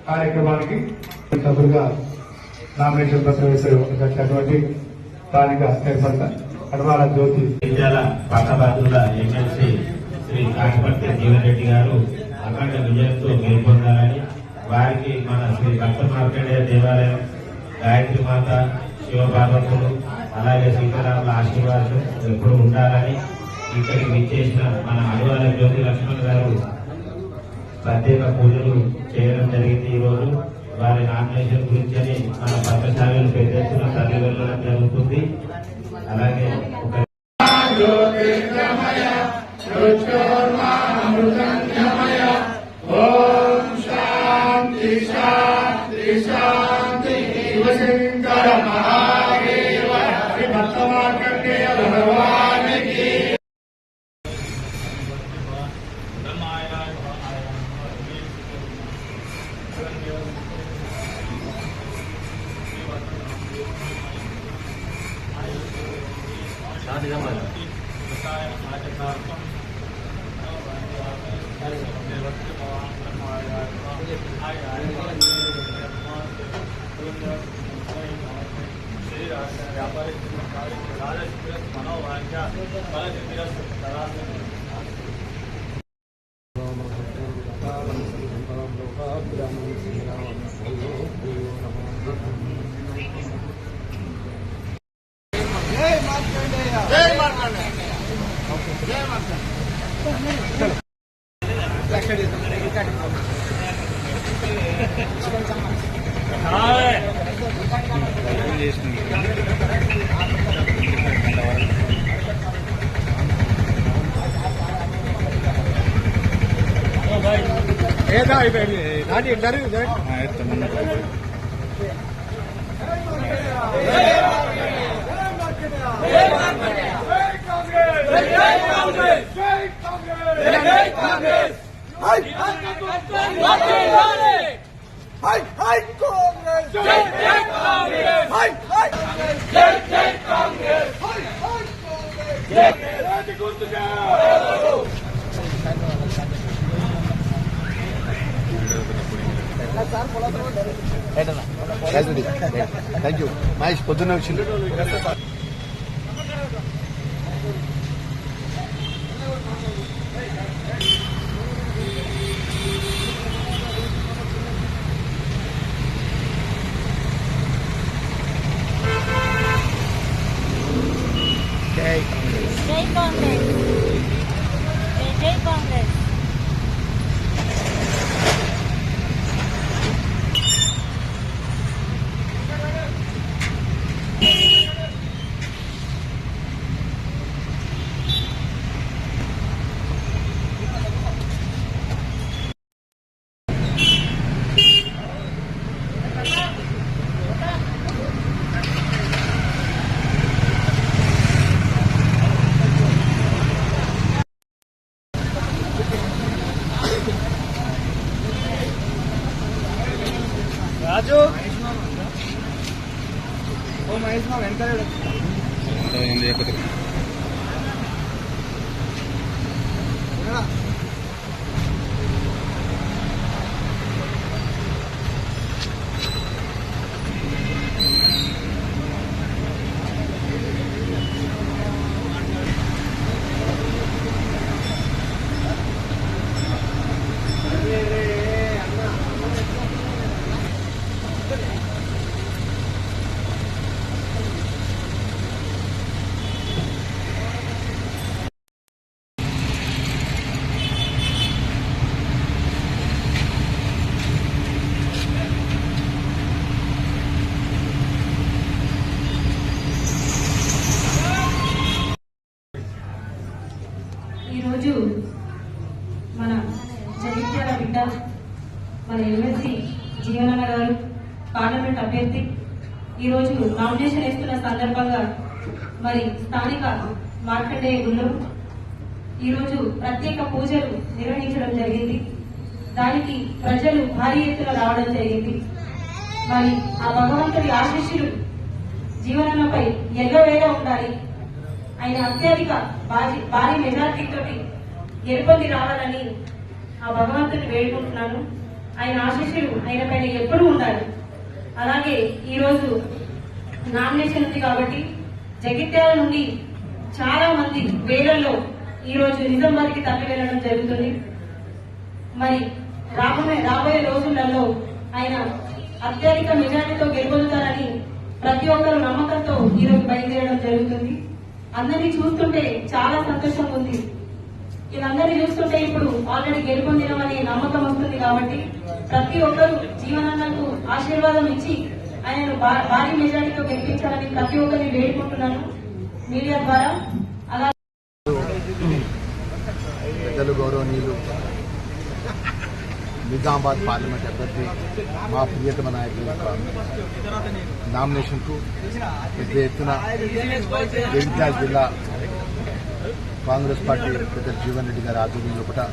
కార్యక్రమానికి సభ్యులుగా నామినేషన్ పత్రం వేసినటువంటి స్థానిక చైర్మన్ కడవాల జ్యోతి పట్టభద్రుల ఎమ్మెల్సీ శ్రీ కాశపర్తి జీవన్ రెడ్డి గారు అఖండ విజయంతో గెలుపొందాలని వారికి మన శ్రీ భక్త మార్కండేయ దేవాలయం, గాయత్రి మాత, శివపార్వతులు అలాగే సీతారాముల ఆశీర్వాదం ఎప్పుడు ఉండాలని ఇక్కడికి విచ్చేసిన మన అడవాల జ్యోతి లక్ష్మణ్ గారు ప్రత్యేక పూజలు చేయడం జరిగింది. ఈ రోజు వారి నామినేషన్ గురించి అని మన పత్రశాలలు పెద్ద ఎత్తున తరలి వెళ్ళడం జరుగుతుంది. అలాగే థ్యాంక్ యూ మహేష్ పొద్దున్న వచ్చింది. జై కాంగ్రెస్, జై కాంగ్రెస్. రాజు ఓ మహేష్ మా వెనకాల ఈరోజు మన జగిత్యాల బిడ్డ మన ఎమ్మెల్సీ జీవనన్న గారు పార్లమెంట్ అభ్యర్థి ఈరోజు నామినేషన్ వేస్తున్న సందర్భంగా మరి స్థానిక మార్కండేయ గుళ్ళో ఈరోజు ప్రత్యేక పూజలు నిర్వహించడం జరిగింది. దానికి ప్రజలు భారీ ఎత్తున రావడం జరిగింది. మరి ఆ భగవంతుడి ఆశీస్సులు జీవనన్నపై ఎల్లవేళ ఉండాలి. ఆయన అత్యధిక భారీ మెజార్టీతో గెలుపొంది రావాలని ఆ భగవంతుని వేడుకుంటున్నాను. ఆయన ఆశీస్సులు ఆయన పైన ఎప్పుడూ ఉండాలి. అలాగే ఈరోజు నామినేషన్ ఉంది కాబట్టి జగిత్యాల నుండి చాలా మంది వేలల్లో ఈరోజు నిజామాబాద్కి తరలి వెళ్ళడం జరుగుతుంది. మరి రాబోయే రోజులలో ఆయన అత్యధిక మెజార్టీతో గెలుపొందుతారని ప్రతి ఒక్కరు నమ్మకంతో ఈరోజు బయలుదేరడం జరుగుతుంది. అందరినీ చూస్తుంటే చాలా సంతోషంగా ఉంది. వీళ్ళందరినీ చూస్తుంటే ఇప్పుడు ఆల్రెడీ గెలుపొందినామని నమ్మకం వస్తుంది. కాబట్టి ప్రతి ఒక్కరు జీవనాన్నకు ఆశీర్వాదం ఇచ్చి ఆయనను భారీ మెజార్టీతో గెలిపించాలని ప్రతి ఒక్కరిని వేడుకుంటున్నాను మీడియా ద్వారా. అలా పెద్దలు గౌరవనీయులు నిజామాబాద్ పార్లమెంట్ అభ్యర్థి మా ప్రియతమ నాయకుల యొక్క నామినేషన్కు పెద్ద ఎత్తున జగిత్యాల జిల్లా కాంగ్రెస్ పార్టీ పెద్దలు జీవన్ రెడ్డి గారి ఆధ్వర్యంలో కూడా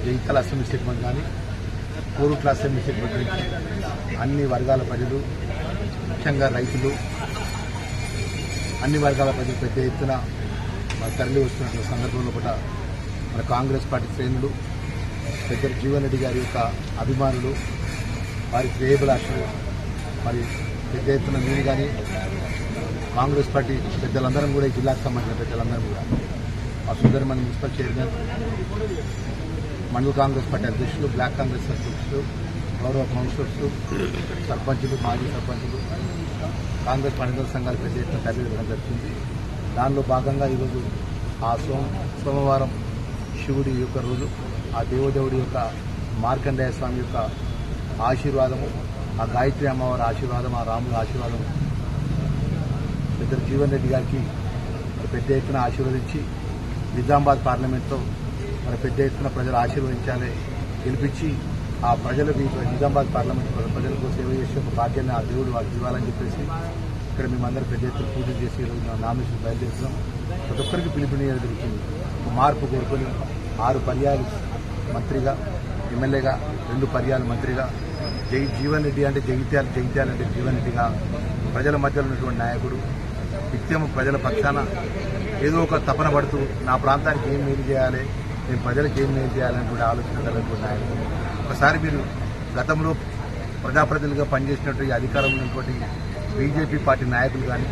జగిత్యాల అసెంబ్లీ సెగ్మెంట్ కానీ కోరుట్ల అసెంబ్లీ సెగ్మెంట్ నుంచి అన్ని వర్గాల ప్రజలు, ముఖ్యంగా రైతులు, అన్ని వర్గాల ప్రజలు పెద్ద ఎత్తున తరలి వస్తున్నటువంటి సందర్భంలో కూడా మన కాంగ్రెస్ పార్టీ శ్రేణులు, పెద్దలు జీవన్ రెడ్డి గారి యొక్క అభిమానులు, వారి శ్రేయభిలాషులు, మరి పెద్ద ఎత్తున మీరు కానీ కాంగ్రెస్ పార్టీ పెద్దలందరం కూడా ఈ జిల్లాకు సంబంధించిన పెద్దలందరం కూడా మా సుందరమణి మున్సిపల్ చైర్మన్, మండల కాంగ్రెస్ పార్టీ అధ్యక్షులు, బ్లాక్ కాంగ్రెస్ అధ్యక్షులు, గౌరవ కౌన్సిలర్స్, సర్పంచులు, మాజీ సర్పంచులు, కాంగ్రెస్ పండుగల సంఘాలు పెద్ద ఎత్తున తరలించడం జరుగుతుంది. దానిలో భాగంగా ఈరోజు ఆ సోమవారం శివుడి యొక్క రోజు, ఆ దేవదేవుడి యొక్క మార్కండేయ స్వామి యొక్క ఆశీర్వాదము, ఆ గాయత్రి అమ్మవారి ఆశీర్వాదం, ఆ రాముల ఆశీర్వాదం పెద్దలు జీవన్ రెడ్డి గారికి పెద్ద ఎత్తున ఆశీర్వదించి నిజామాబాద్ పార్లమెంట్లో మరి పెద్ద ఎత్తున ప్రజలు ఆశీర్వదించాలి, గెలిపించి ఆ ప్రజలకు నిజామాబాద్ పార్లమెంట్ ప్రజలకు సేవ చేసే ఒక భాగ్యాన్ని ఆ దేవుడు వారికి ఇవ్వాలని చెప్పేసి ఇక్కడ మేమందరం పెద్ద ఎత్తున పూజలు చేసి ఈరోజు నామినేషన్ బయలుదేరుతున్నాం. ప్రతి ఒక్కరికి పిలుపునియడం జరుగుతుంది. ఒక మార్పు కోరుకొని 6 పర్యాలు మంత్రిగా, ఎమ్మెల్యేగా, 2 పర్యాలు మంత్రిగా, జీవన్ రెడ్డి అంటే జగిత్యాల అంటే జీవన్ రెడ్డిగా ప్రజల మధ్యలో ఉన్నటువంటి నాయకుడు, నిత్యం ప్రజల పక్షాన ఏదో ఒక తపన పడుతూ నా ప్రాంతానికి ఏం మేలు చేయాలి, నేను ప్రజలకు ఏం మేలు చేయాలనేటువంటి ఆలోచన కలిగినటువంటి నాయకుడు. ఒకసారి మీరు గతంలో ప్రజాప్రతినిధులుగా పనిచేసినట్టు ఈ అధికారంలో ఉన్నటువంటి బీజేపీ పార్టీ నాయకులు కానీ,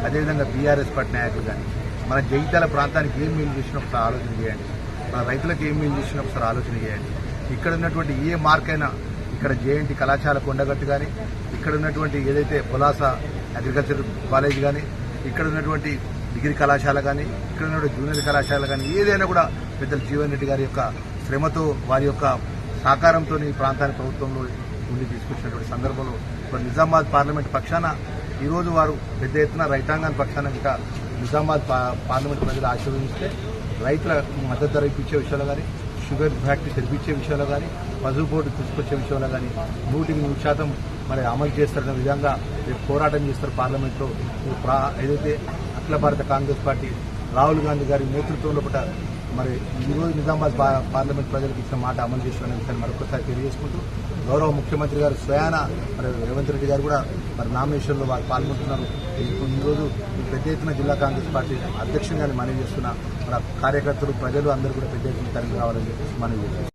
అదేవిధంగా బీఆర్ఎస్ పార్టీ నాయకులు కానీ మన జగిత్యాల ప్రాంతానికి ఏం మేలు చేసినా ఒకసారి ఆలోచన చేయండి. మన రైతులకు ఏం మేలు చేసినా ఒకసారి ఆలోచన చేయండి. ఇక్కడ ఉన్నటువంటి ఏ మార్కైనా, ఇక్కడ జేఎన్టీ కళాశాల కొండగట్టు కానీ, ఇక్కడ ఉన్నటువంటి ఏదైతే పొలాస అగ్రికల్చర్ కాలేజ్ కానీ, ఇక్కడ ఉన్నటువంటి డిగ్రీ కళాశాల కానీ, ఇక్కడ ఉన్నటువంటి జూనియర్ కళాశాల కానీ, ఏదైనా కూడా పెద్దలు జీవన్ రెడ్డి గారి యొక్క శ్రమతో, వారి యొక్క సహకారంతో ఈ ప్రాంతాన్ని ప్రభుత్వంలో ఉండి తీసుకొచ్చినటువంటి సందర్భంలో ఇప్పుడు నిజామాబాద్ పార్లమెంట్ పక్షాన ఈరోజు వారు పెద్ద ఎత్తున రైతాంగాన్ని పక్షాన ఇంకా నిజామాబాద్ పార్లమెంట్ ప్రజలు ఆశీర్వదిస్తే రైతుల మద్దతు ధర ఇప్పించే విషయంలో కానీ, షుగర్ ఫ్యాక్టరీ తెరిపించే విషయంలో కానీ, పశువు బోర్డు తీసుకొచ్చే విషయంలో కానీ 100% మరి అమలు చేస్తారనే విధంగా రేపు పోరాటం చేస్తారు పార్లమెంట్లో. ఏదైతే అఖిల భారత కాంగ్రెస్ పార్టీ రాహుల్ గాంధీ గారి నేతృత్వంలో కూడా మరి ఈరోజు నిజామాబాద్ పార్లమెంట్ ప్రజలకు ఇచ్చిన మాట అమలు చేస్తున్న విషయాన్ని మరొకసారి తెలియజేసుకుంటూ, గౌరవ ముఖ్యమంత్రి గారు స్వయాన మరి రేవంత్ రెడ్డి గారు కూడా మరి నామినేషన్లో వారు పాల్గొంటున్నారు. ఈరోజు పెద్ద ఎత్తున జిల్లా కాంగ్రెస్ పార్టీ అధ్యక్షునిగా మనవి చేస్తున్న మన కార్యకర్తలు, ప్రజలు అందరూ కూడా పెద్ద ఎత్తున తరలి రావాలని చెప్పేసి మనవి చేస్తున్నారు.